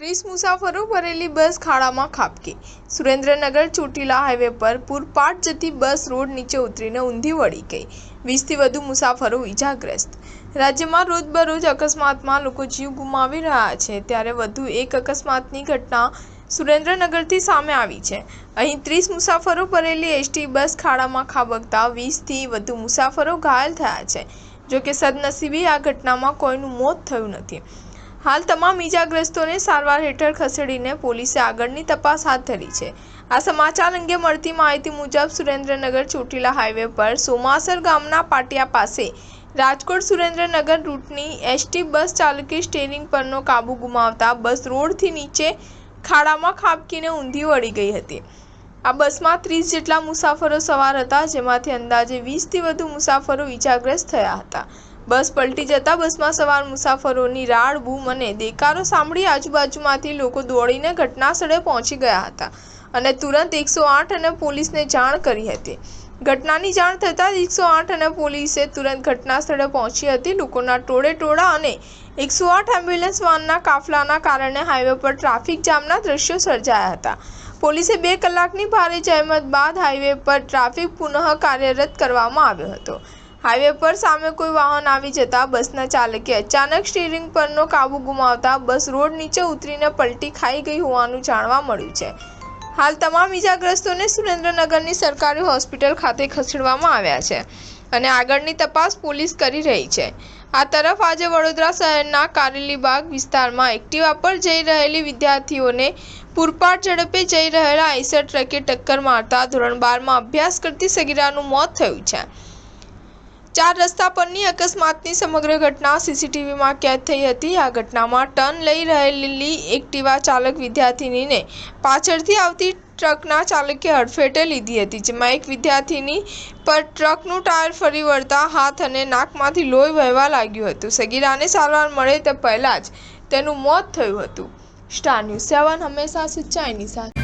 30 મુસાફરો ભરેલી બસ ખાડામાં ખાબકી। સુરેન્દ્રનગર ચોટીલા હાઈવે પર પૂરપાટ જતી બસ રોડ નીચે ઉતરીને ઊંધી વળી ગઈ। 20થી વધુ મુસાફરો ઈજાગ્રસ્ત। રાજ્યમાં રોજબરોજ અકસ્માતમાં લોકો જીવ ગુમાવી રહ્યા છે, ત્યારે વધુ એક અકસ્માતની ઘટના સુરેન્દ્રનગરથી સામે આવી છે। અહીં 30 મુસાફરો ભરેલી એસટી બસ ખાડામાં ખાબકતા 20થી વધુ મુસાફરો ઘાયલ થયા છે। જો કે સદનસીબે આ ઘટનામાં કોઈનું મોત થયું નથી। હાલ તમામ ઈજાગ્રસ્તોને સારવાર હેઠળ ખસેડીને પોલીસે આગળની તપાસ હાથ ધરી છે। આ સમાચાર અંગે મળતી માહિતી મુજબ સુરેન્દ્રનગર ચોટીલા હાઈવે પર સોમાસર ગામના પાટિયા પાસે રાજકોટ સુરેન્દ્રનગર રૂટની એસટી બસ ચાલકે સ્ટીયરિંગ પરનો કાબુ ગુમાવતા બસ રોડથી નીચે ખાડામાં ખાબકીને ઊંધી વળી ગઈ હતી। આ બસમાં 30 જેટલા મુસાફરો સવાર હતા, જેમાંથી અંદાજે 20થી વધુ મુસાફરો ઈજાગ્રસ્ત થયા હતા। બસ પલટી જતા બસમાં સવાર મુસાફરોની રાડ, બૂમ અને દેકારો સાંભળી આજુબાજુમાંથી લોકો દોડીને ઘટના સ્થળે પહોંચી ગયા હતા અને તુરંત 108 અને પોલીસને જાણ કરી હતી। ઘટનાની જાણ થતાં 108 અને પોલીસે તુરંત ઘટના સ્થળે પહોંચી હતી। લોકોના ટોળેટોળા અને 108 એમ્બ્યુલન્સ વાનના કાફલાના કારણે હાઈવે પર ટ્રાફિક જામના દ્રશ્યો સર્જાયા હતા। પોલીસે 2 કલાકની ભારે જહેમત બાદ હાઈવે પર ટ્રાફિક પુનઃ કાર્યરત કરવામાં આવ્યો હતો। હાઈવે પર સામે કોઈ વાહન આવી જતા બસના ચાલકે અચાનક સ્ટીયરિંગ પરનો કાબુ ગુમાવતા બસ રોડ નીચે ઉતરીને પલટી ખાઈ ગઈ હોવાનું જાણવા મળ્યું છે। હાલ તમામ ઈજાગ્રસ્તોને સુરેન્દ્રનગરની સરકારી હોસ્પિટલ ખાતે ખસેડવામાં આવ્યા છે અને આગળની તપાસ પોલીસ કરી રહી છે। આ તરફ આજે વડોદરા શહેરના કારેલીબાગ વિસ્તારમાં એક્ટિવા પર જઈ રહેલી વિદ્યાર્થીઓને પૂરપાટ ઝડપે જઈ રહેલા આઈસર ટ્રકે ટક્કર મારતા ધોરણ 12માં અભ્યાસ કરતી સગીરાનું મોત થયું છે। 4 રસ્તા પરની અકસ્માતની સમગ્ર ઘટના સીસીટીવીમાં કેદ થઈ હતી। આ ઘટનામાં ટર્ન લઈ રહેલી એક્ટિવા ચાલક વિદ્યાર્થીનીને પાછળથી આવતી ટ્રકના ચાલકે હડફેટે લીધી હતી, જેમાં એક વિદ્યાર્થીની પર ટ્રકનું ટાયર ફરી વળતા હાથ અને નાકમાંથી લોહી વહેવા લાગ્યું હતું। સગીરાને સારવાર મળે તે પહેલા જ તેનું મોત થયું હતું। સ્ટાર ન્યૂઝ 7 હંમેશા સચ્ચાઈની સાથે।